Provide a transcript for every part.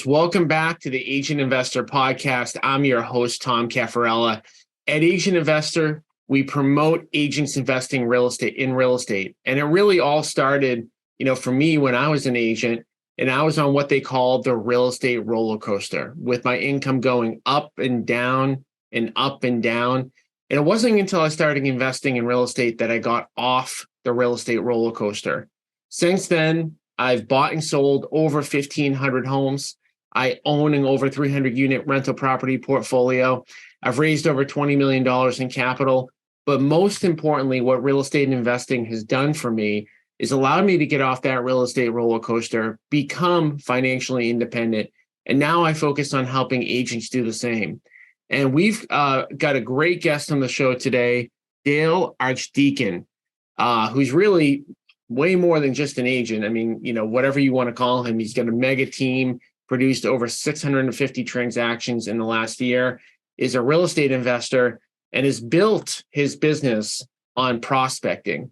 Welcome back to the Agent Investor Podcast. I'm your host, Tom Caffarella. At Agent Investor, we promote agents investing in real estate. And it really all started, for me when I was an agent and I was on what they call the real estate roller coaster, with my income going up and down and up and down. And it wasn't until I started investing in real estate that I got off the real estate roller coaster. Since then, I've bought and sold over 1,500 homes. I own an over 300 unit rental property portfolio. I've raised over $20 million in capital. But most importantly, what real estate investing has done for me is allowed me to get off that real estate roller coaster, become financially independent. And now I focus on helping agents do the same. And we've got a great guest on the show today, Dale Archdekin, who's really way more than just an agent. I mean, whatever you want to call him, he's got a mega team, produced over 650 transactions in the last year, is a real estate investor, and has built his business on prospecting.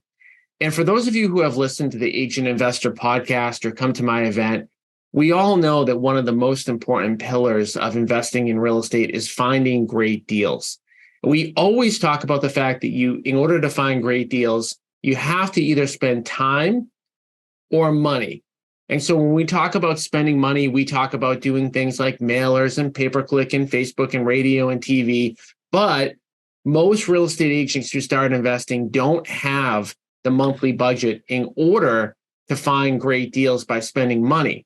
And for those of you who have listened to the Agent Investor podcast or come to my event, we all know that one of the most important pillars of investing in real estate is finding great deals. We always talk about the fact that in order to find great deals, you have to either spend time or money. And so when we talk about spending money, we talk about doing things like mailers and pay-per-click and Facebook and radio and TV. But most real estate agents who start investing don't have the monthly budget in order to find great deals by spending money.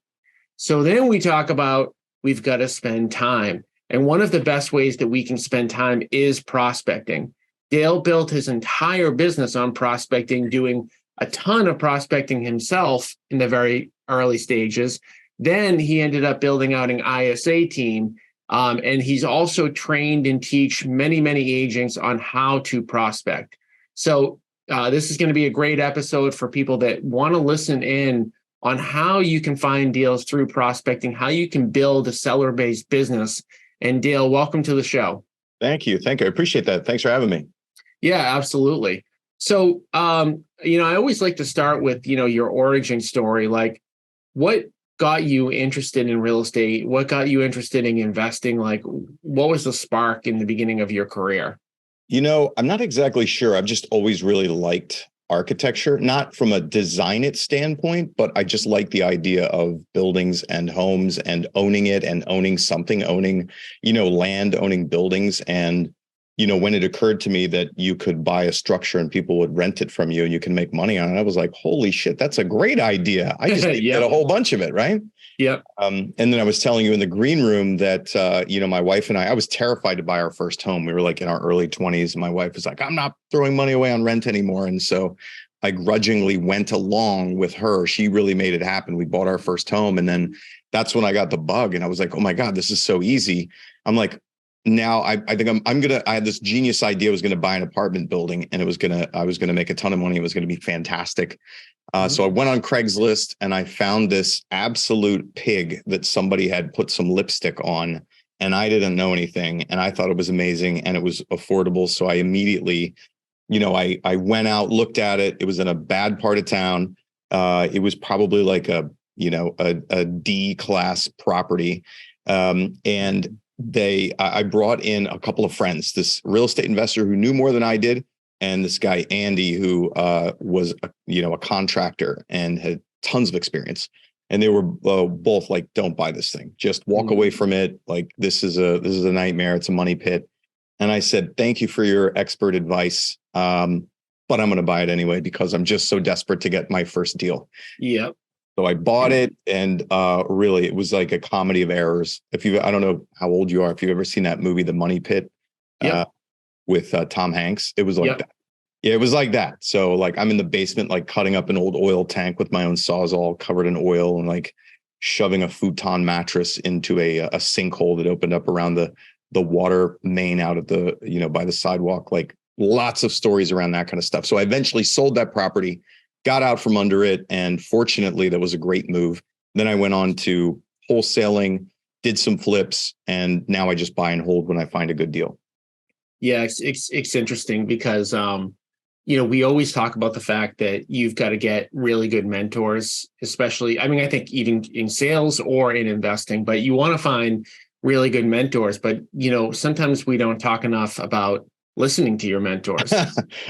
So then we talk about we've got to spend time. And one of the best ways that we can spend time is prospecting. Dale built his entire business on prospecting, doing a ton of prospecting himself in the very early stages. Then he ended up building out an ISA team. And he's also trained and teach many, many agents on how to prospect. So this is going to be a great episode for people that want to listen in on how you can find deals through prospecting, how you can build a seller-based business. And Dale, welcome to the show. Thank you. I appreciate that. Thanks for having me. Yeah, absolutely. So, I always like to start with, your origin story. Like, what got you interested in real estate? What got you interested in investing? Like, what was the spark in the beginning of your career? I'm not exactly sure. I've just always really liked architecture, not from a design it standpoint, but I just like the idea of buildings and homes and owning it and owning something, owning, land, owning buildings. And when it occurred to me that you could buy a structure and people would rent it from you and you can make money on it, I was like, holy shit, that's a great idea. I just did a whole bunch of it, right? Yep. And then I was telling you in the green room that, my wife and I was terrified to buy our first home. We were like in our early 20s. And my wife was like, I'm not throwing money away on rent anymore. And so I grudgingly went along with her. She really made it happen. We bought our first home. And then that's when I got the bug. And I was like, oh my God, this is so easy. I'm like, now I think I had this genius idea. I was going to buy an apartment building and I was going to make a ton of money. It was going to be fantastic. So I went on Craigslist and I found this absolute pig that somebody had put some lipstick on and I didn't know anything. And I thought it was amazing and it was affordable. So I immediately, I went out, looked at it. It was in a bad part of town. It was probably like a D class property. And I brought in a couple of friends, this real estate investor who knew more than I did, and this guy, Andy, who was a contractor and had tons of experience. And they were both like, don't buy this thing. Just walk away from it. Like, this is a nightmare. It's a money pit. And I said, thank you for your expert advice. But I'm going to buy it anyway, because I'm just so desperate to get my first deal. Yep. So I bought it, and really, it was like a comedy of errors. I don't know how old you are, if you've ever seen that movie, The Money Pit, with Tom Hanks. It was like that. Yeah, it was like that. So like I'm in the basement, like cutting up an old oil tank with my own Sawzall covered in oil, and like shoving a futon mattress into a sinkhole that opened up around the water main out of the, by the sidewalk. Like lots of stories around that kind of stuff. So I eventually sold that property, got out from under it. And fortunately, that was a great move. Then I went on to wholesaling, did some flips, and now I just buy and hold when I find a good deal. Yeah, it's interesting because we always talk about the fact that you've got to get really good mentors, especially, I mean, I think even in sales or in investing, but you want to find really good mentors. But, sometimes we don't talk enough about listening to your mentors.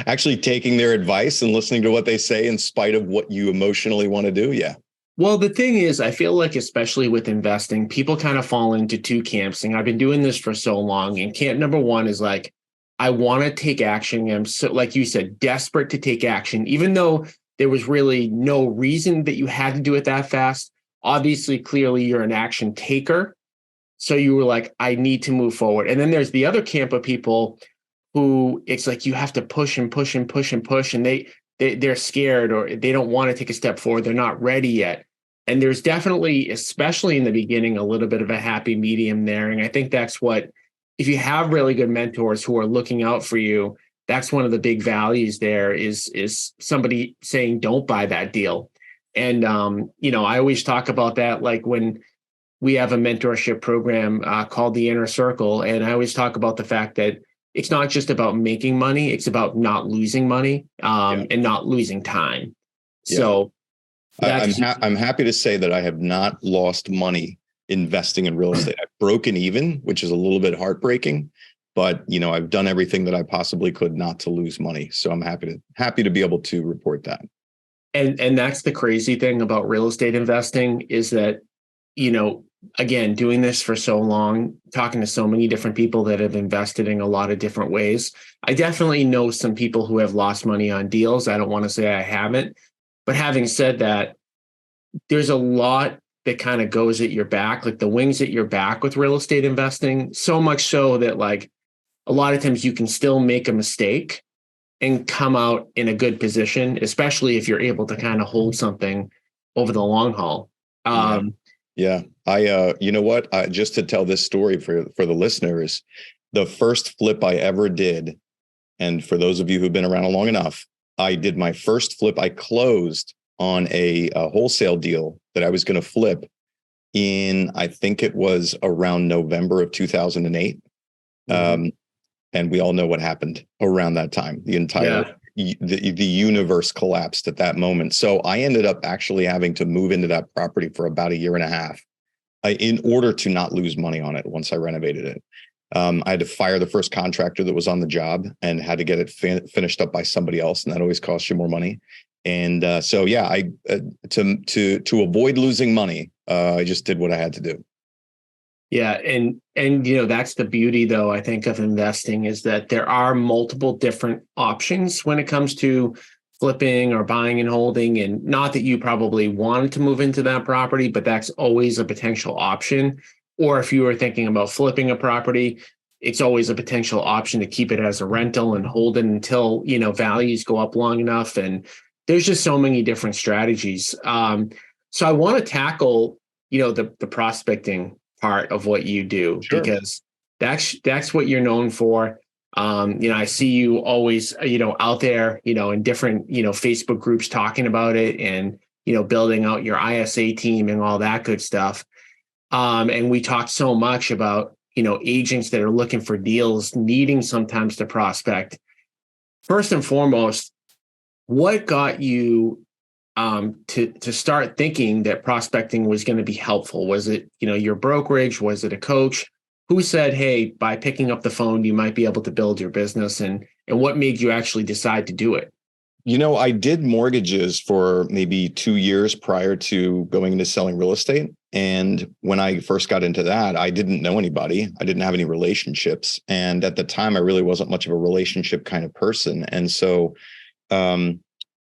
Actually taking their advice and listening to what they say in spite of what you emotionally want to do. Yeah. Well, the thing is, I feel like, especially with investing, people kind of fall into two camps. And I've been doing this for so long. And camp number one is like, I want to take action. I'm so, like you said, desperate to take action, even though there was really no reason that you had to do it that fast. Obviously, clearly, you're an action taker. So you were like, I need to move forward. And then there's the other camp of people who it's like you have to push and push and push and push. And they're scared or they don't want to take a step forward. They're not ready yet. And there's definitely, especially in the beginning, a little bit of a happy medium there. And I think that's what, if you have really good mentors who are looking out for you, that's one of the big values there is somebody saying, don't buy that deal. And, I always talk about that, like when we have a mentorship program called the Inner Circle. And I always talk about the fact that it's not just about making money, it's about not losing money and not losing time. Yeah. So I'm happy to say that I have not lost money investing in real estate. I've broken even, which is a little bit heartbreaking, but I've done everything that I possibly could not to lose money. So I'm happy to be able to report that. And that's the crazy thing about real estate investing is that, again, doing this for so long, talking to so many different people that have invested in a lot of different ways. I definitely know some people who have lost money on deals. I don't want to say I haven't, but having said that, there's a lot that kind of goes at your back, like the wings at your back with real estate investing, so much so that like a lot of times you can still make a mistake and come out in a good position, especially if you're able to kind of hold something over the long haul. Yeah. You know what? Just to tell this story for the listeners, the first flip I ever did, and for those of you who've been around long enough, I did my first flip. I closed on a wholesale deal that I was going to flip in, I think it was around November of 2008. Mm-hmm. And we all know what happened around that time. The entire the universe collapsed at that moment. So I ended up actually having to move into that property for about a year and a half in order to not lose money on it once I renovated it. I had to fire the first contractor that was on the job and had to get it finished up by somebody else. And that always costs you more money. And I to avoid losing money, I just did what I had to do. Yeah. And that's the beauty, though, I think, of investing is that there are multiple different options when it comes to flipping or buying and holding. And not that you probably wanted to move into that property, but that's always a potential option. Or if you were thinking about flipping a property, it's always a potential option to keep it as a rental and hold it until, values go up long enough. And there's just so many different strategies. So I want to tackle, the prospecting part of what you do, sure, because that's what you're known for. I see you always, out there, in different, Facebook groups talking about it and, building out your ISA team and all that good stuff. And we talk so much about, agents that are looking for deals, needing sometimes to prospect. First and foremost, what got you to start thinking that prospecting was going to be helpful? Was it, your brokerage? Was it a coach? Who said, hey, by picking up the phone, you might be able to build your business? And what made you actually decide to do it? I did mortgages for maybe 2 years prior to going into selling real estate. And when I first got into that, I didn't know anybody. I didn't have any relationships. And at the time, I really wasn't much of a relationship kind of person. And so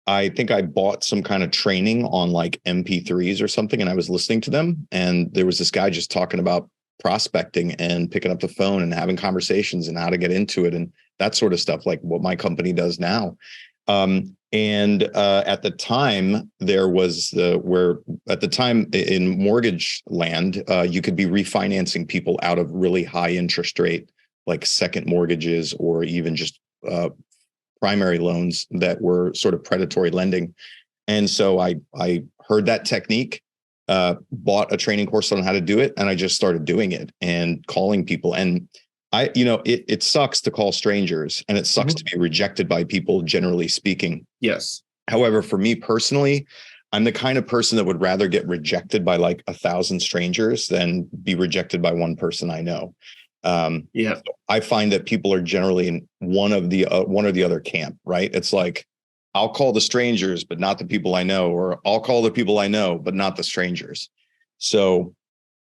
I think I bought some kind of training on like MP3s or something, and I was listening to them. And there was this guy just talking about prospecting and picking up the phone and having conversations and how to get into it and that sort of stuff, like what my company does now. At the time, there was in mortgage land, you could be refinancing people out of really high interest rate, like second mortgages or even just primary loans that were sort of predatory lending. And so I heard that technique, bought a training course on how to do it, and I just started doing it and calling people. And it sucks to call strangers, and it sucks to be rejected by people, generally speaking. Yes. However, for me personally, I'm the kind of person that would rather get rejected by like 1,000 strangers than be rejected by one person I know. Yeah. I find that people are generally in one or the other camp, right? It's like, I'll call the strangers, but not the people I know, or I'll call the people I know, but not the strangers. So,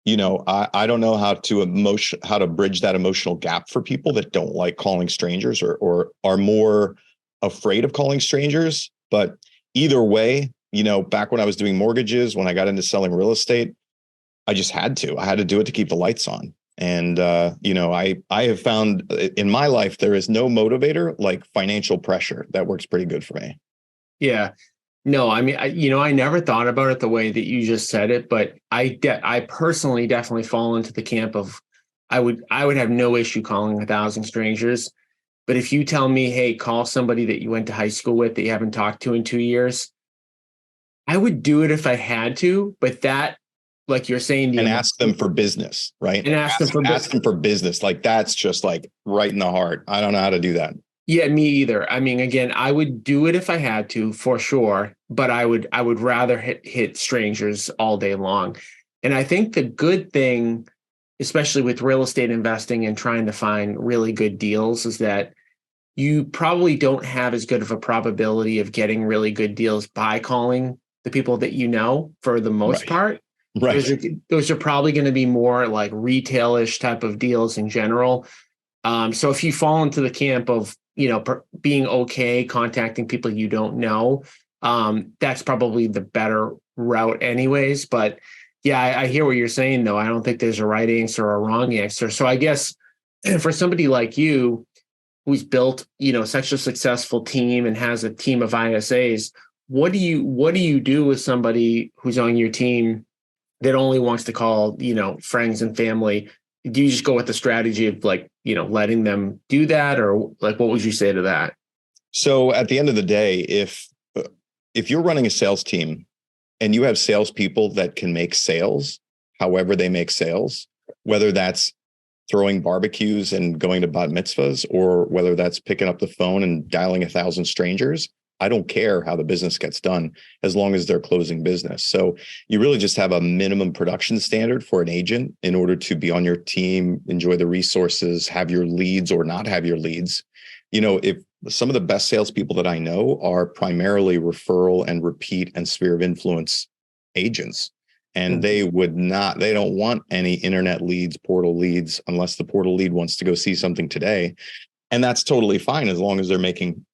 I don't know how to bridge that emotional gap for people that don't like calling strangers or are more afraid of calling strangers. But either way, back when I was doing mortgages, when I got into selling real estate, I just had to do it to keep the lights on. And, I have found in my life, there is no motivator like financial pressure. That works pretty good for me. Yeah. No, I mean, I never thought about it the way that you just said it, but I personally definitely fall into the camp of I would have no issue calling 1,000 strangers. But if you tell me, hey, call somebody that you went to high school with that you haven't talked to in 2 years, I would do it if I had to. But that, like you're saying, And ask them for business, right? And ask them for business. Like, that's just like right in the heart. I don't know how to do that. Yeah, me either. I mean, again, I would do it if I had to, for sure, but I would rather hit strangers all day long. And I think the good thing, especially with real estate investing and trying to find really good deals, is that you probably don't have as good of a probability of getting really good deals by calling the people that you know for the most part. Right. Those are probably going to be more like retail-ish type of deals in general. So if you fall into the camp of, being okay contacting people you don't know, that's probably the better route anyways. But yeah, I hear what you're saying, though. I don't think there's a right answer or a wrong answer. So I guess for somebody like you who's built, such a successful team and has a team of ISAs, what do you do with somebody who's on your team that only wants to call, friends and family? Do you just go with the strategy of like, letting them do that, or like, what would you say to that? So at the end of the day, if you're running a sales team and you have salespeople that can make sales, however they make sales, whether that's throwing barbecues and going to bat mitzvahs, or whether that's picking up the phone and dialing 1,000 strangers, I don't care how the business gets done as long as they're closing business. So you really just have a minimum production standard for an agent in order to be on your team, enjoy the resources, have your leads or not have your leads. If some of the best salespeople that I know are primarily referral and repeat and sphere of influence agents. And they don't want any internet leads, portal leads, unless the portal lead wants to go see something today. And that's totally fine as long as they're making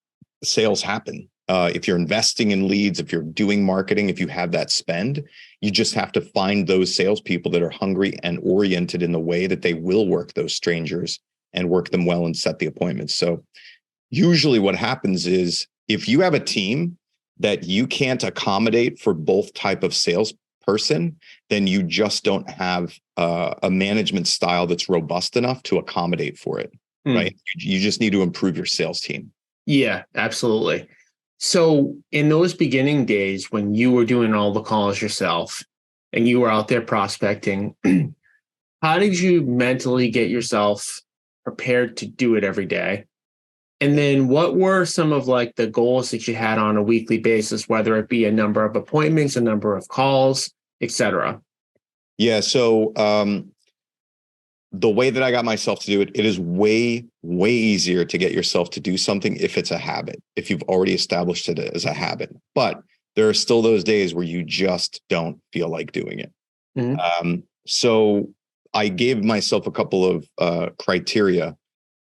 sales happen. If you're investing in leads, if you're doing marketing, if you have that spend, you just have to find those salespeople that are hungry and oriented in the way that they will work those strangers and work them well and set the appointments. So usually what happens is if you have a team that you can't accommodate for both type of salesperson, then you just don't have a management style that's robust enough to accommodate for it, right? You just need to improve your sales team. Yeah, absolutely. So in those beginning days when you were doing all the calls yourself and you were out there prospecting, how did you mentally get yourself prepared to do it every day? And then what were some of like the goals that you had on a weekly basis, whether it be a number of appointments, a number of calls, et cetera? Yeah. So the way that I got myself to do it, it is way, way easier to get yourself to do something if it's a habit, if you've already established it as a habit. But there are still those days where you just don't feel like doing it. So I gave myself a couple of criteria.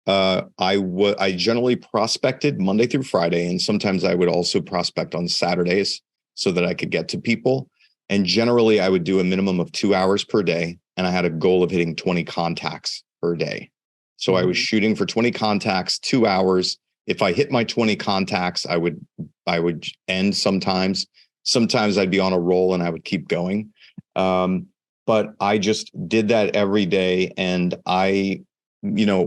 I generally prospected Monday through Friday, and sometimes I would also prospect on Saturdays so that I could get to people. And generally, I would do a minimum of 2 hours per day, and I had a goal of hitting 20 contacts per day. So I was shooting for 20 contacts, 2 hours. If I hit my 20 contacts, I would end sometimes. Sometimes I'd be on a roll and I would keep going. But I just did that every day, and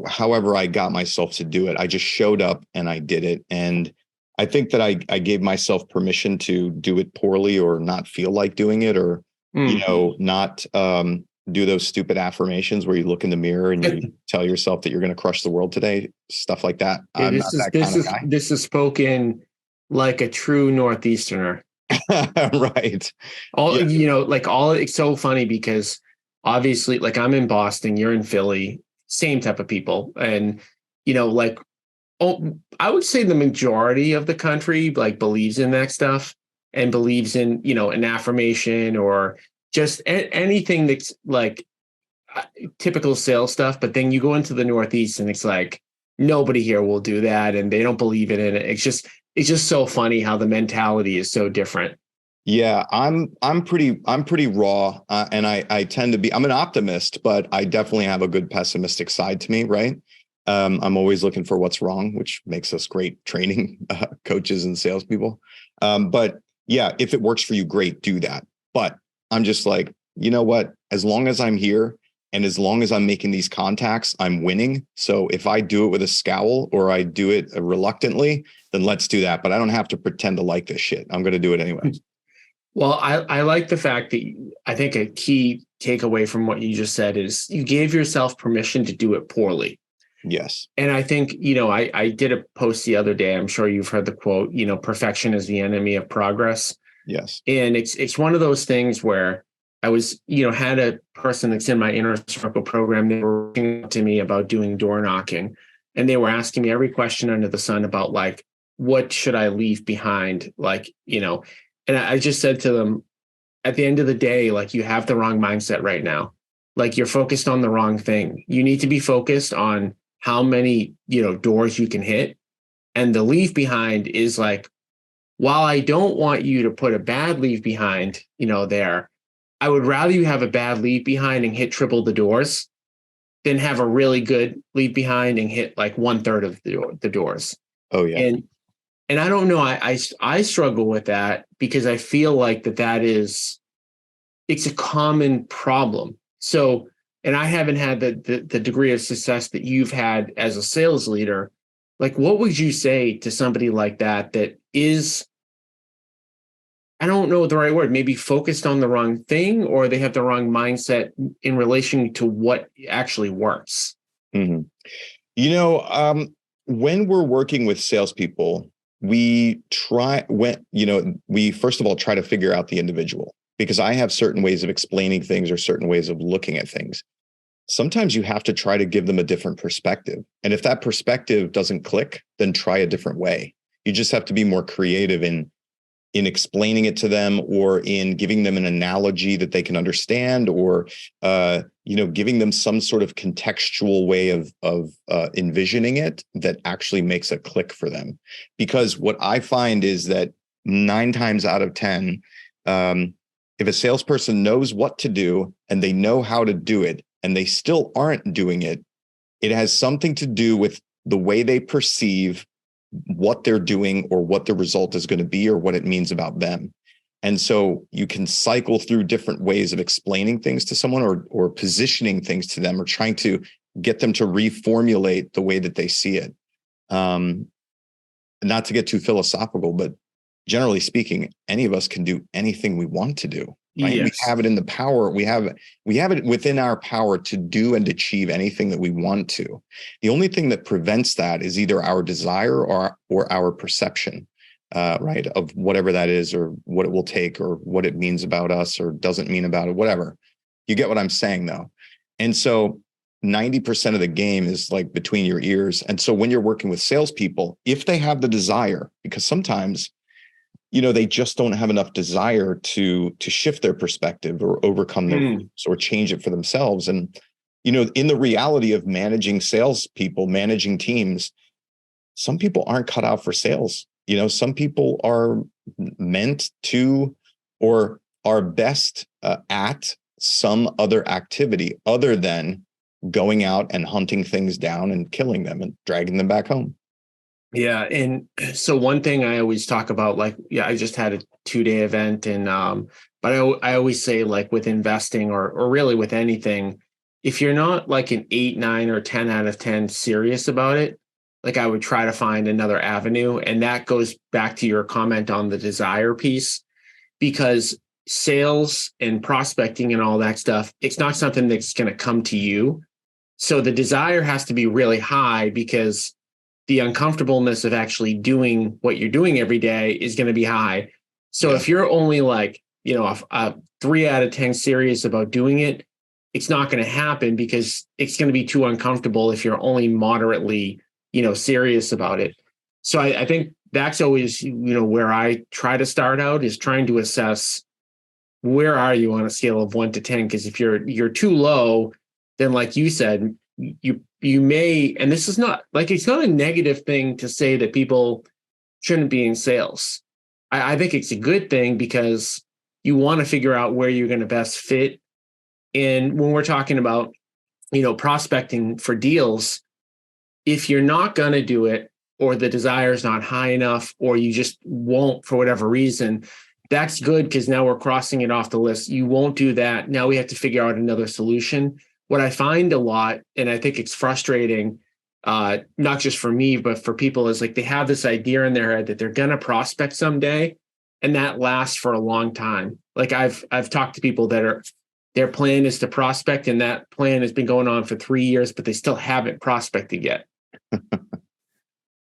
however I got myself to do it, I just showed up and I did it. And I think that I gave myself permission to do it poorly or not feel like doing it, or, not do those stupid affirmations where you look in the mirror and you tell yourself that you're going to crush the world today, stuff like that. Yeah, I'm not that kind of guy. this is spoken like a true Northeasterner. Right. All, Yeah. it's so funny because obviously, like, I'm in Boston, you're in Philly, same type of people. And, like, I would say the majority of the country like believes in that stuff and believes in, an affirmation or just anything that's like typical sales stuff. But then you go into the Northeast and it's like, nobody here will do that. And they don't believe in it. It's just so funny how the mentality is so different. Yeah, I'm pretty raw, and I tend to be. I'm an optimist, but I definitely have a good pessimistic side to me. Right. I'm always looking for what's wrong, which makes us great training coaches and salespeople. But yeah, if it works for you, great, do that. But I'm just like, you know what? As long as I'm here and as long as I'm making these contacts, I'm winning. So if I do it with a scowl or I do it reluctantly, then let's do that. But I don't have to pretend to like this shit. I'm going to do it anyway. Well, I like the fact that I think a key takeaway from what you just said is you gave yourself permission to do it poorly. Yes. And I think, I did a post the other day. I'm sure you've heard the quote, perfection is the enemy of progress. Yes. And it's one of those things where I was, had a person that's in my inner circle program. They were reaching out to me about doing door knocking. And they were asking me every question under the sun about like, what should I leave behind? Like, and I just said to them, at the end of the day, like, you have the wrong mindset right now. Like, you're focused on the wrong thing. You need to be focused on how many, doors you can hit. And the leave behind is like, while I don't want you to put a bad leave behind, there, I would rather you have a bad leave behind and hit triple the doors than have a really good leave behind and hit like 1/3 of the doors. Oh yeah. And I don't know, I struggle with that because I feel like it's a common problem. So, and I haven't had the degree of success that you've had as a sales leader. Like, what would you say to somebody like that is, I don't know the right word, maybe focused on the wrong thing, or they have the wrong mindset in relation to what actually works? Mm-hmm. When we're working with salespeople, we first of all try to figure out the individual, because I have certain ways of explaining things or certain ways of looking at things. Sometimes you have to try to give them a different perspective. And if that perspective doesn't click, then try a different way. You just have to be more creative in explaining it to them, or in giving them an analogy that they can understand, or giving them some sort of contextual way of envisioning it that actually makes a click for them. Because what I find is that 9 times out of 10, if a salesperson knows what to do and they know how to do it and they still aren't doing it, it has something to do with the way they perceive what they're doing or what the result is going to be or what it means about them. And so you can cycle through different ways of explaining things to someone, or positioning things to them, or trying to get them to reformulate the way that they see it. Not to get too philosophical, but generally speaking, any of us can do anything we want to do. Right? Yes. We have it in the power. We have it within our power to do and achieve anything that we want to. The only thing that prevents that is either our desire or our perception, right, of whatever that is, or what it will take, or what it means about us or doesn't mean about it, whatever. You get what I'm saying, though. And so 90% of the game is like between your ears. And so when you're working with salespeople, if they have the desire, because sometimes they just don't have enough desire to shift their perspective or overcome their beliefs or change it for themselves. And, in the reality of managing salespeople, managing teams, some people aren't cut out for sales. Some people are meant to, or are best at some other activity other than going out and hunting things down and killing them and dragging them back home. Yeah. And so one thing I always talk about, like, I just had a 2-day event, and but I always say, like, with investing or really with anything, if you're not like an 8, 9, or 10 out of 10 serious about it, like, I would try to find another avenue. And that goes back to your comment on the desire piece, because sales and prospecting and all that stuff, it's not something that's going to come to you. So the desire has to be really high because the uncomfortableness of actually doing what you're doing every day is going to be high. So if you're only like, a 3 out of 10 serious about doing it, it's not going to happen because it's going to be too uncomfortable if you're only moderately, serious about it. So I think that's always, where I try to start out is trying to assess where are you on a scale of 1 to 10? Because if you're too low, then like you said, you may, and this is not like, it's not a negative thing to say that people shouldn't be in sales. I think it's a good thing because you want to figure out where you're going to best fit. And when we're talking about, prospecting for deals, if you're not going to do it, or the desire is not high enough, or you just won't for whatever reason, that's good because now we're crossing it off the list. You won't do that. Now we have to figure out another solution. What I find a lot, and I think it's frustrating, not just for me, but for people, is like they have this idea in their head that they're going to prospect someday, and that lasts for a long time. Like I've talked to people that their plan is to prospect, and that plan has been going on for 3 years, but they still haven't prospected yet.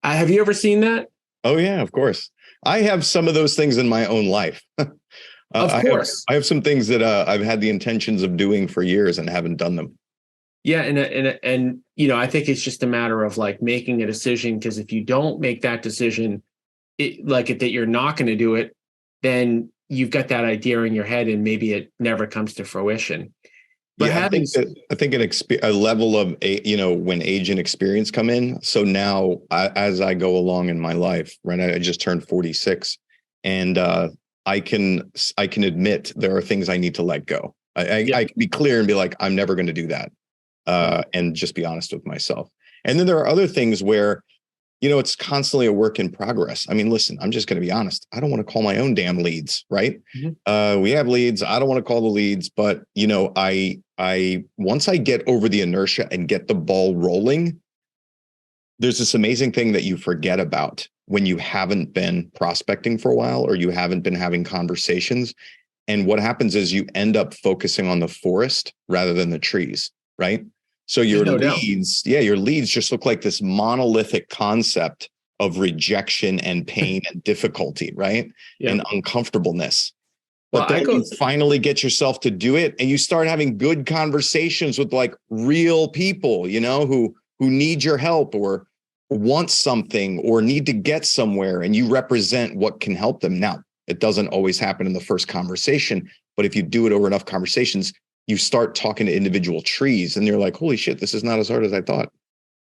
Have you ever seen that? Oh yeah, of course. I have some of those things in my own life. Of course. I have some things that I've had the intentions of doing for years and haven't done them. Yeah. And I think it's just a matter of like making a decision, because if you don't make that decision, that you're not going to do it, then you've got that idea in your head and maybe it never comes to fruition. But I think a level of, when age and experience come in. So now as I go along in my life, right, I just turned 46, and I can admit there are things I need to let go. I can be clear and be like, I'm never going to do that. And just be honest with myself. And then there are other things where, it's constantly a work in progress. I mean, listen, I'm just going to be honest. I don't want to call my own damn leads, right? Mm-hmm. We have leads. I don't want to call the leads, but I once I get over the inertia and get the ball rolling, there's this amazing thing that you forget about when you haven't been prospecting for a while, or you haven't been having conversations. And what happens is you end up focusing on the forest rather than the trees, right? So your leads just look like this monolithic concept of rejection and pain and difficulty, right? Yeah. And uncomfortableness. But then you finally get yourself to do it, and you start having good conversations with like real people, who need your help or want something or need to get somewhere, and you represent what can help them. Now, it doesn't always happen in the first conversation, but if you do it over enough conversations, you start talking to individual trees, and you're like, holy shit, this is not as hard as I thought.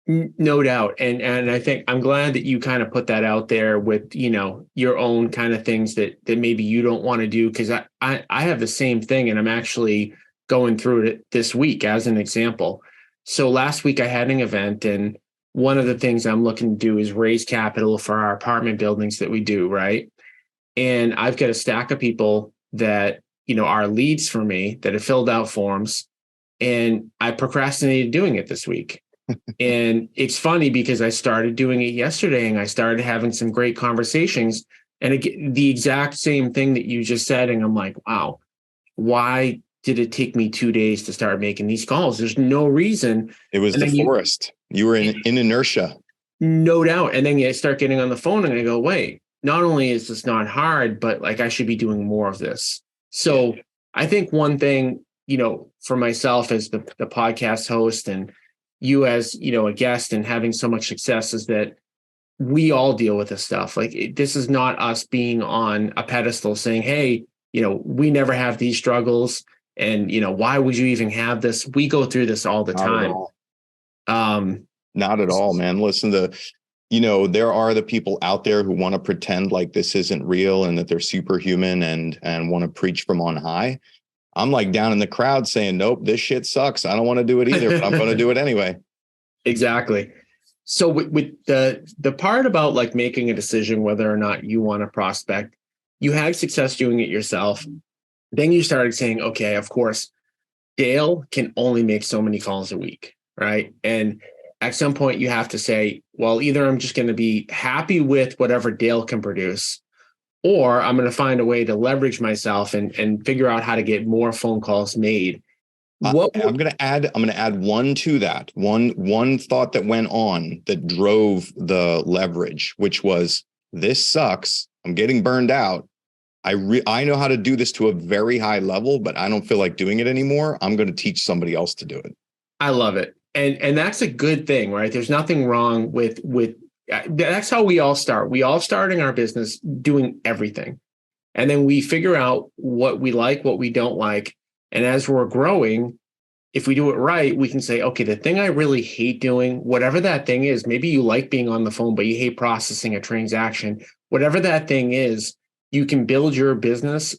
No doubt. And I think I'm glad that you kind of put that out there with, your own kind of things that maybe you don't want to do. Cause I have the same thing, and I'm actually going through it this week as an example. So last week I had an event, and one of the things I'm looking to do is raise capital for our apartment buildings that we do. Right. And I've got a stack of people that, are leads for me that have filled out forms, and I procrastinated doing it this week. And it's funny because I started doing it yesterday, and I started having some great conversations, and the exact same thing that you just said. And I'm like, wow, why did it take me 2 days to start making these calls? There's no reason. It was the forest. You were in inertia. No doubt. And then you start getting on the phone, and I go, wait, not only is this not hard, but like I should be doing more of this. So I think one thing, for myself as the podcast host, and you as, a guest and having so much success, is that we all deal with this stuff. Like this is not us being on a pedestal saying, hey, we never have these struggles, and, why would you even have this? We go through this all the time. Not at all, man. Listen, there are the people out there who want to pretend like this isn't real and that they're superhuman and want to preach from on high. I'm like down in the crowd saying, nope, this shit sucks. I don't want to do it either, but I'm going to do it anyway. Exactly. So with the part about like making a decision whether or not you want to prospect, you had success doing it yourself. Then you started saying, okay, of course, Dale can only make so many calls a week, right? And at some point you have to say, well, either I'm just going to be happy with whatever Dale can produce, or I'm going to find a way to leverage myself and figure out how to get more phone calls made. I'm going to add one to that. One thought that went on that drove the leverage, which was, this sucks. I'm getting burned out. I know how to do this to a very high level, but I don't feel like doing it anymore. I'm going to teach somebody else to do it. I love it. And that's a good thing, right? There's nothing wrong with that's how we all start. We all start in our business doing everything. And then we figure out what we like, what we don't like. And as we're growing, if we do it right, we can say, okay, the thing I really hate doing, whatever that thing is, maybe you like being on the phone, but you hate processing a transaction, whatever that thing is, you can build your business.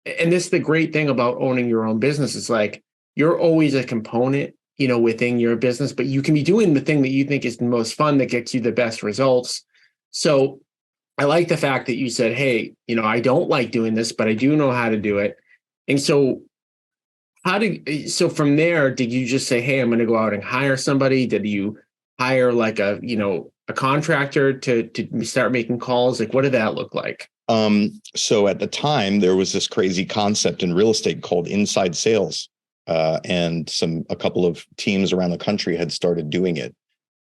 And this is the great thing about owning your own business. It's like, you're always a component, within your business, but you can be doing the thing that you think is the most fun, that gets you the best results. So I like the fact that you said, hey, I don't like doing this, but I do know how to do it. And so from there, did you just say, hey, I'm going to go out and hire somebody? Did you hire like a contractor to start making calls? Like, what did that look like? So at the time, there was this crazy concept in real estate called inside sales. And a couple of teams around the country had started doing it.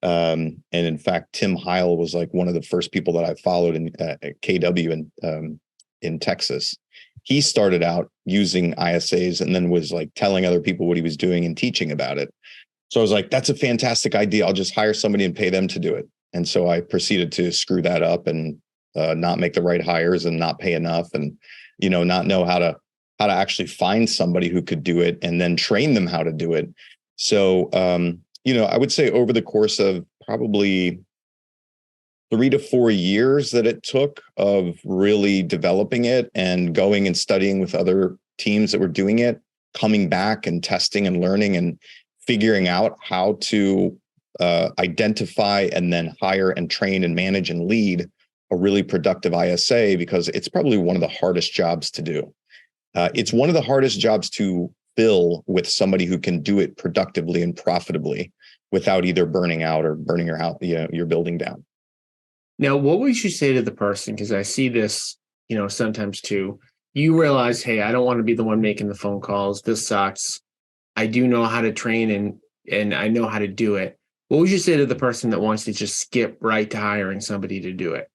And in fact, Tim Heil was like one of the first people that I followed at KW in Texas. He started out using ISAs and then was like telling other people what he was doing and teaching about it. So I was like, that's a fantastic idea. I'll just hire somebody and pay them to do it. And so I proceeded to screw that up and not make the right hires and not pay enough and, not know how to actually find somebody who could do it and then train them how to do it. So, I would say over the course of probably 3 to 4 years that it took of really developing it and going and studying with other teams that were doing it, coming back and testing and learning and figuring out how to identify and then hire and train and manage and lead a really productive ISA, because it's probably one of the hardest jobs to do. It's one of the hardest jobs to fill with somebody who can do it productively and profitably without either burning out or burning your building down. Now, what would you say to the person? Because I see this, sometimes too. You realize, hey, I don't want to be the one making the phone calls. This sucks. I do know how to train and I know how to do it. What would you say to the person that wants to just skip right to hiring somebody to do it?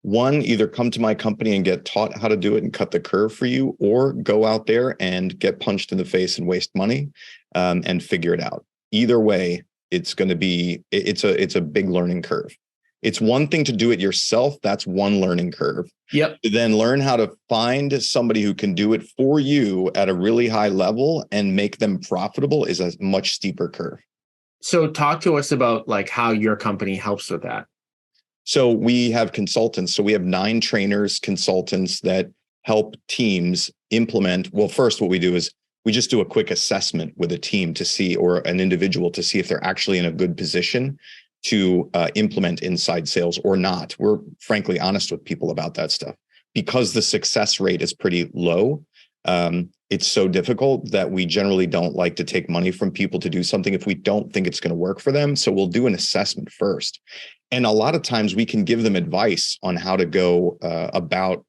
One, either come to my company and get taught how to do it and cut the curve for you, or go out there and get punched in the face and waste money and figure it out. Either way, it's going to be, it's a big learning curve. It's one thing to do it yourself. That's one learning curve. Yep. Then learn how to find somebody who can do it for you at a really high level and make them profitable is a much steeper curve. So talk to us about like how your company helps with that. So we have consultants. So we have 9 trainers, consultants that help teams implement. Well, first, what we do is we just do a quick assessment with a team to see, or an individual to see if they're actually in a good position to implement inside sales or not. We're frankly honest with people about that stuff because the success rate is pretty low. It's so difficult that we generally don't like to take money from people to do something if we don't think it's going to work for them. So we'll do an assessment first. And a lot of times we can give them advice on how to go about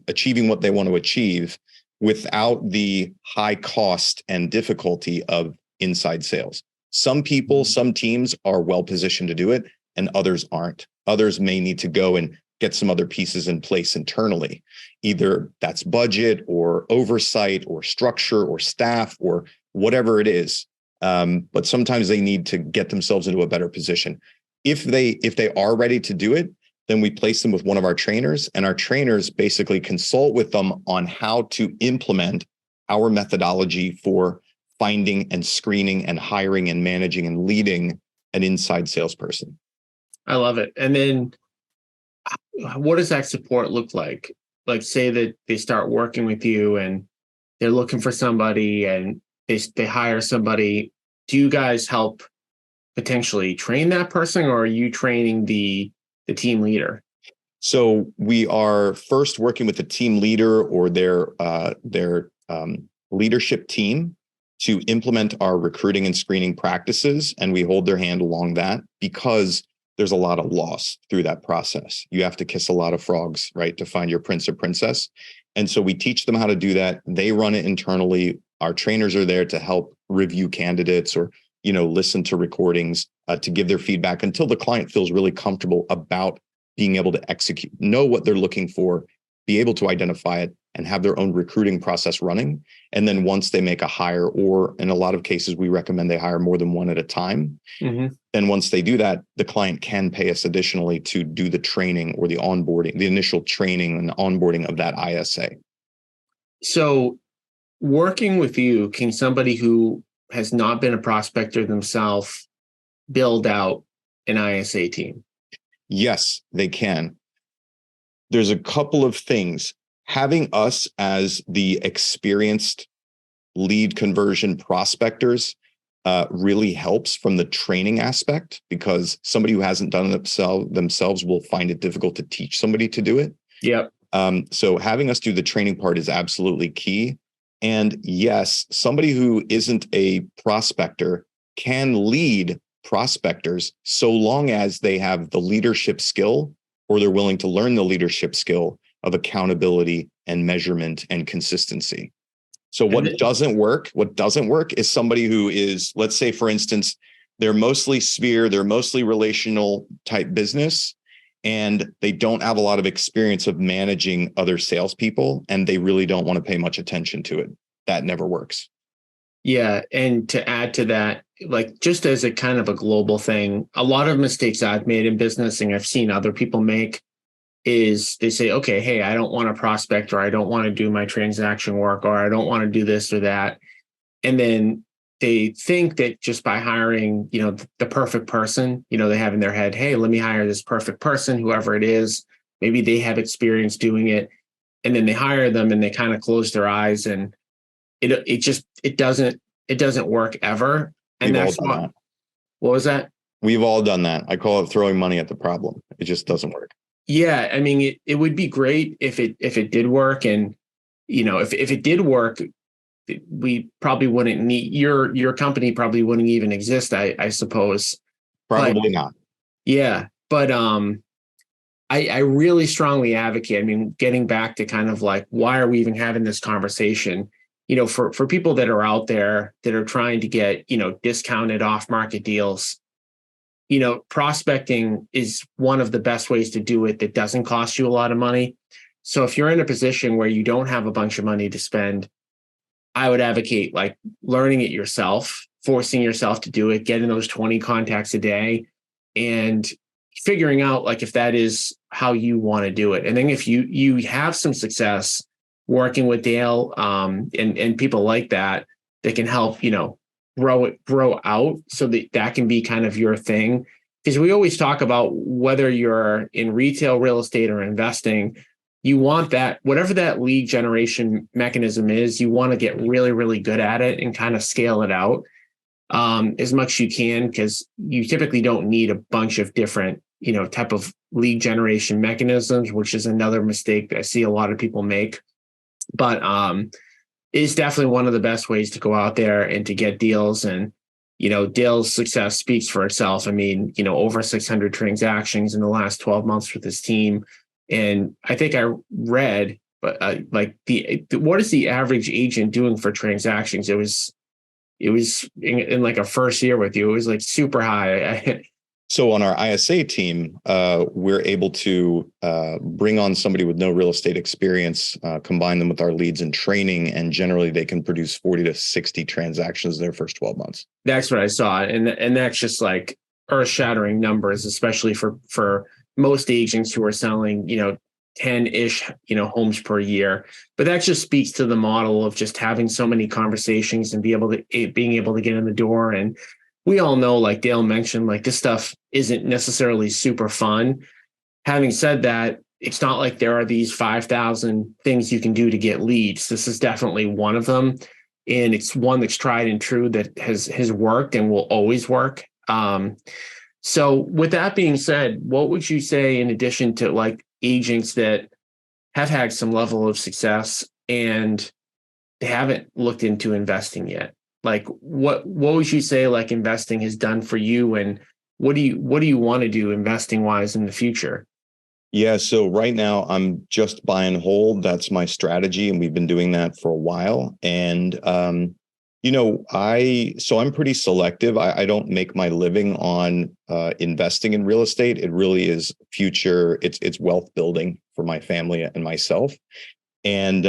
achieving what they want to achieve without the high cost and difficulty of inside sales. Some people, some teams are well positioned to do it and others aren't. Others may need to go and get some other pieces in place internally. Either that's budget or oversight or structure or staff or whatever it is. But sometimes they need to get themselves into a better position. If they are ready to do it, then we place them with one of our trainers, and our trainers basically consult with them on how to implement our methodology for finding and screening and hiring and managing and leading an inside salesperson. I love it. And then what does that support look like? Like, say that they start working with you and they're looking for somebody and they hire somebody. Do you guys help potentially train that person, or are you training the team leader? So we are first working with the team leader or their leadership team to implement our recruiting and screening practices, and we hold their hand along that, because there's a lot of loss through that process. You have to kiss a lot of frogs, right, to find your prince or princess. And so we teach them how to do that. They run it internally. Our trainers are there to help review candidates or, listen to recordings to give their feedback until the client feels really comfortable about being able to execute, know what they're looking for, be able to identify it, and have their own recruiting process running. And then once they make a hire, or in a lot of cases, we recommend they hire more than one at a time. Mm-hmm. Then once they do that, the client can pay us additionally to do the training or the onboarding, the initial training and onboarding of that ISA. So working with you, can somebody who has not been a prospector themselves build out an ISA team? Yes, they can. There's a couple of things. Having us as the experienced lead conversion prospectors really helps from the training aspect, because somebody who hasn't done it themselves will find it difficult to teach somebody to do it. Yep. So having us do the training part is absolutely key. And yes, somebody who isn't a prospector can lead prospectors so long as they have the leadership skill, or they're willing to learn the leadership skill of accountability and measurement and consistency. So what doesn't work is somebody who is, let's say, for instance, they're mostly sphere, they're mostly relational type business, and they don't have a lot of experience of managing other salespeople, and they really don't want to pay much attention to it. That never works. Yeah. And to add to that, like just as a kind of a global thing, a lot of mistakes I've made in business and I've seen other people make is they say, okay, hey, I don't want to prospect, or I don't want to do my transaction work, or I don't want to do this or that. And then they think that just by hiring, the perfect person, they have in their head, hey, let me hire this perfect person, whoever it is. Maybe they have experience doing it. And then they hire them and they kind of close their eyes, and it doesn't work ever. And We've all done that. What was that? We've all done that. I call it throwing money at the problem. It just doesn't work. Yeah. I mean, it would be great if it did work. And, if it did work, we probably wouldn't need your company probably wouldn't even exist, I suppose. Probably not. Yeah. But I really strongly advocate. I mean, getting back to kind of like, why are we even having this conversation? For people that are out there that are trying to get, discounted off market deals, prospecting is one of the best ways to do it that doesn't cost you a lot of money. So if you're in a position where you don't have a bunch of money to spend, I would advocate like learning it yourself, forcing yourself to do it, getting those 20 contacts a day, and figuring out like if that is how you want to do it. And then if you have some success working with Dale and people like that can help, grow out so that can be kind of your thing. Because we always talk about whether you're in retail real estate or investing, you want that, whatever that lead generation mechanism is, you want to get really, really good at it and kind of scale it out as much as you can, because you typically don't need a bunch of different, type of lead generation mechanisms, which is another mistake that I see a lot of people make. But it's definitely one of the best ways to go out there and to get deals. And, Dale's success speaks for itself. I mean, over 600 transactions in the last 12 months with his team. And I think I read, but what is the average agent doing for transactions? It was in like a first year with you, it was like super high. So on our ISA team, we're able to bring on somebody with no real estate experience, combine them with our leads and training, and generally they can produce 40 to 60 transactions in their first 12 months. That's what I saw. And that's just like earth-shattering numbers, especially for most agents who are selling, 10-ish, homes per year. But that just speaks to the model of just having so many conversations and being able to get in the door. And we all know, like Dale mentioned, like this stuff isn't necessarily super fun. Having said that, it's not like there are these 5,000 things you can do to get leads. This is definitely one of them. And it's one that's tried and true that has worked and will always work. So with that being said, what would you say in addition to like agents that have had some level of success and they haven't looked into investing yet? Like what would you say like investing has done for you, and what do you want to do investing wise in the future? Yeah. So right now I'm just buy and hold. That's my strategy. And we've been doing that for a while. And, I'm pretty selective. I don't make my living on investing in real estate. It really is future. It's wealth building for my family and myself. And,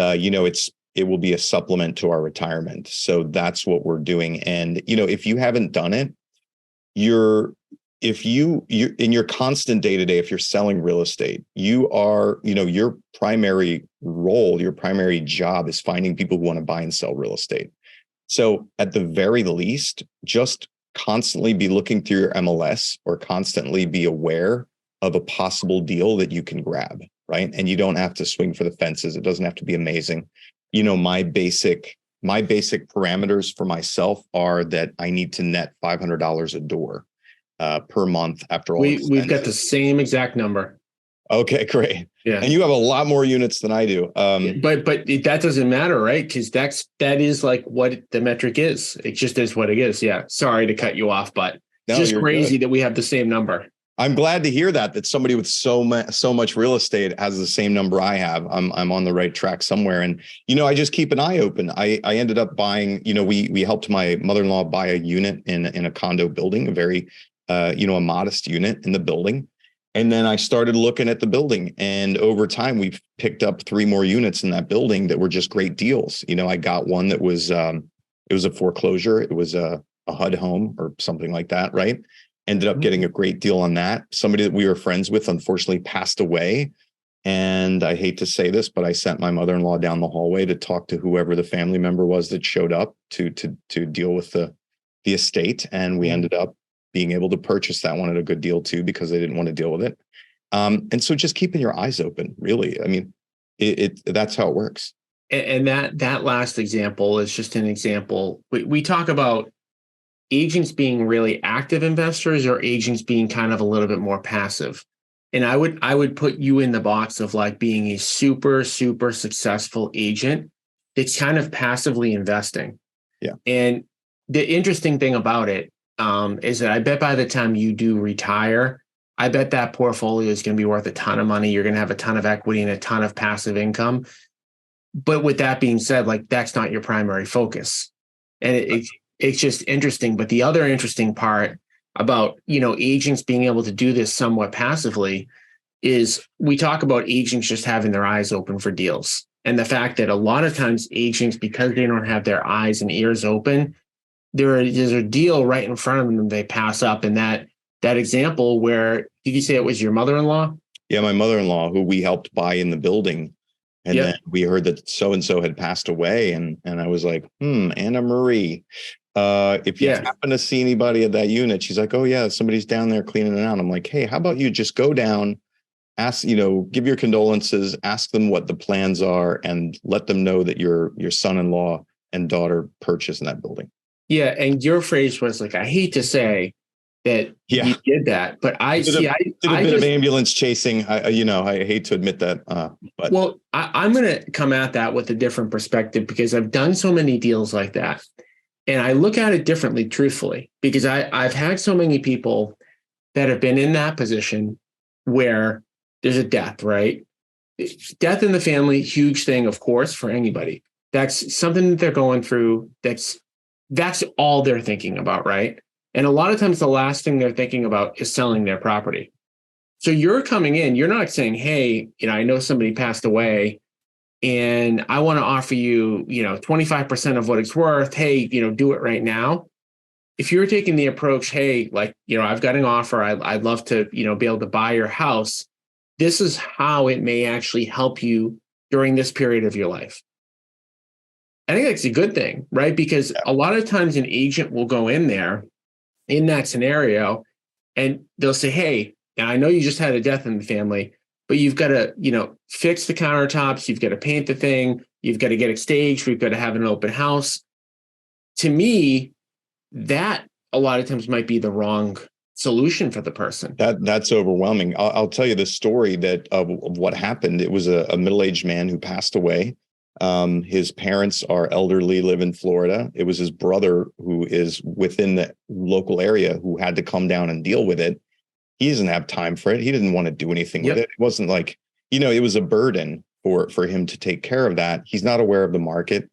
it will be a supplement to our retirement. So that's what we're doing. And, if you haven't done it, if you in your constant day to day, if you're selling real estate, you are, your primary role, your primary job is finding people who want to buy and sell real estate. So at the very least, just constantly be looking through your MLS or constantly be aware of a possible deal that you can grab, right? And you don't have to swing for the fences. It doesn't have to be amazing. My basic parameters for myself are that I need to net $500 a door per month after all expenses. We've got the same exact number. Okay, great. Yeah. And you have a lot more units than I do. But that doesn't matter, right? Because that is like what the metric is. It just is what it is. Yeah. Sorry to cut you off, but it's just crazy that we have the same number. I'm glad to hear that somebody with so much real estate has the same number I have. I'm on the right track somewhere. And, I just keep an eye open. I ended up buying, we helped my mother-in-law buy a unit in a condo building, a very, a modest unit in the building. And then I started looking at the building, and over time we've picked up 3 more units in that building that were just great deals. I got one that was, it was a foreclosure. It was a HUD home or something like that. Right. Ended up getting a great deal on that. Somebody that we were friends with, unfortunately, passed away. And I hate to say this, but I sent my mother-in-law down the hallway to talk to whoever the family member was that showed up to deal with the estate. And we ended up being able to purchase that one at a good deal too, because they didn't want to deal with it. And so just keeping your eyes open, really. I mean, that's how it works. And that last example is just an example. We talk about agents being really active investors or agents being kind of a little bit more passive. And I would put you in the box of like being a super, super successful agent that's kind of passively investing. Yeah. And the interesting thing about it is that I bet by the time you do retire, I bet that portfolio is going to be worth a ton of money. You're going to have a ton of equity and a ton of passive income. But with that being said, like that's not your primary focus. And it's just interesting. But the other interesting part about, agents being able to do this somewhat passively is we talk about agents just having their eyes open for deals. And the fact that a lot of times agents, because they don't have their eyes and ears open, there's a deal right in front of them they pass up. And that example where, did you say it was your mother-in-law? Yeah, my mother-in-law, who we helped buy in the building. And then we heard that so-and-so had passed away. And I was like, Anna Marie, if you happen to see anybody at that unit, she's like, oh yeah, somebody's down there cleaning it out. I'm like, hey, how about you just go down, ask, give your condolences, ask them what the plans are, and let them know that your son-in-law and daughter purchased in that building. Yeah. And your phrase was like, I hate to say that you did that, but I did a bit of ambulance chasing. I hate to admit that. But well, I'm going to come at that with a different perspective because I've done so many deals like that. And I look at it differently, truthfully, because I've had so many people that have been in that position where there's a death, right? Death in the family, huge thing, of course, for anybody. That's something that they're going through. That's all they're thinking about, right? And a lot of times the last thing they're thinking about is selling their property. So you're coming in, you're not saying, hey, I know somebody passed away and I want to offer you, 25% of what it's worth. Hey, do it right now. If you're taking the approach, hey, I've got an offer. I'd love to, be able to buy your house. This is how it may actually help you during this period of your life. I think that's a good thing, right? Because a lot of times an agent will go in there in that scenario and they'll say, hey, I know you just had a death in the family, but you've got to, fix the countertops. You've got to paint the thing. You've got to get it staged. We've got to have an open house. To me, that a lot of times might be the wrong solution for the person. That's overwhelming. I'll tell you the story of what happened. It was a middle-aged man who passed away. His parents are elderly, live in Florida. It was his brother, who is within the local area, who had to come down and deal with it. He doesn't have time for it. He didn't want to do anything with it. It wasn't like, it was a burden for him to take care of that. He's not aware of the market.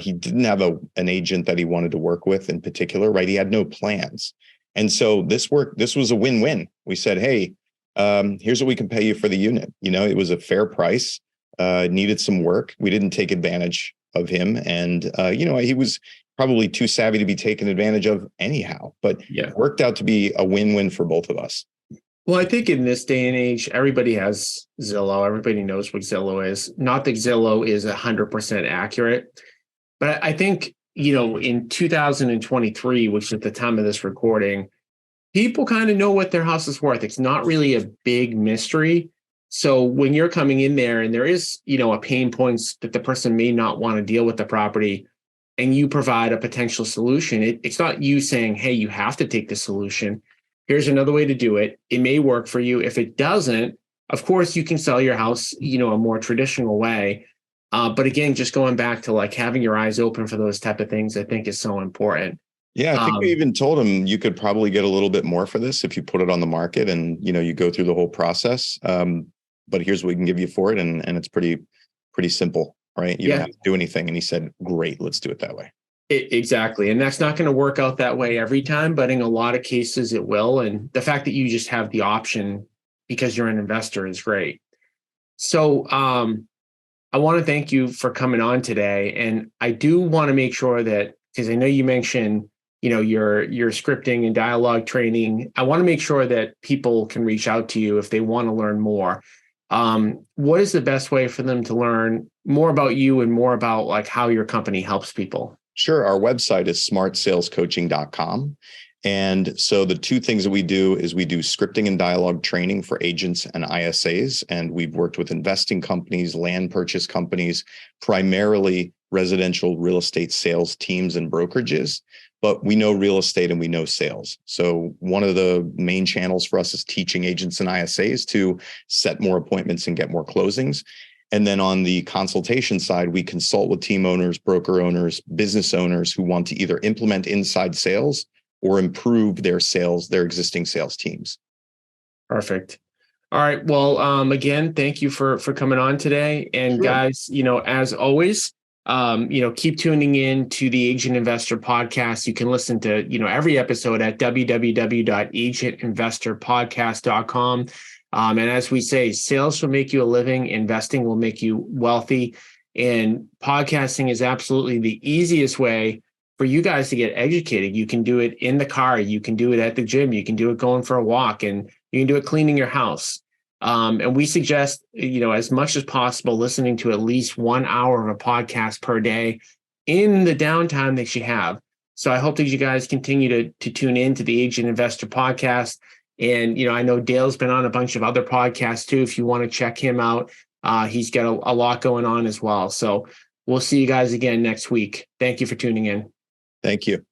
He didn't have an agent that he wanted to work with in particular, right? He had no plans. And so this was a win-win. We said, hey, here's what we can pay you for the unit. It was a fair price, needed some work. We didn't take advantage of him. And, he was probably too savvy to be taken advantage of anyhow, but it worked out to be a win-win for both of us. Well, I think in this day and age, everybody has Zillow. Everybody knows what Zillow is. Not that Zillow is 100% accurate, but I think, in 2023, which is at the time of this recording, people kind of know what their house is worth. It's not really a big mystery. So when you're coming in there and there is, a pain points that the person may not want to deal with the property, and you provide a potential solution, it's not you saying, hey, you have to take the solution. Here's another way to do it. It may work for you. If it doesn't, of course, you can sell your house, a more traditional way. But again, just going back to like having your eyes open for those type of things, I think is so important. Yeah, I think we even told him you could probably get a little bit more for this if you put it on the market and, you go through the whole process. But here's what we can give you for it. And it's pretty simple, right? You don't have to do anything. And he said, great, let's do it that way. Exactly. And that's not going to work out that way every time, but in a lot of cases it will. And the fact that you just have the option because you're an investor is great. So I want to thank you for coming on today. And I do want to make sure that, because I know you mentioned, your scripting and dialogue training, I want to make sure that people can reach out to you if they want to learn more. What is the best way for them to learn more about you and more about like how your company helps people? Sure. Our website is smartsalescoaching.com. And so the two things that we do is we do scripting and dialogue training for agents and ISAs. And we've worked with investing companies, land purchase companies, primarily residential real estate sales teams and brokerages. But we know real estate and we know sales. So one of the main channels for us is teaching agents and ISAs to set more appointments and get more closings. And then on the consultation side, we consult with team owners, broker owners, business owners who want to either implement inside sales or improve their sales, their existing sales teams. Perfect. All right. Well, again, thank you for coming on today. And guys, as always, keep tuning in to the Agent Investor podcast. You can listen to, every episode at www.agentinvestorpodcast.com. And as we say, sales will make you a living, investing will make you wealthy. And podcasting is absolutely the easiest way for you guys to get educated. You can do it in the car. You can do it at the gym. You can do it going for a walk, and you can do it cleaning your house. And we suggest, as much as possible, listening to at least 1 hour of a podcast per day in the downtime that you have. So I hope that you guys continue to tune in to the Agent Investor podcast. And, I know Dale's been on a bunch of other podcasts too. If you want to check him out, he's got a lot going on as well. So we'll see you guys again next week. Thank you for tuning in. Thank you.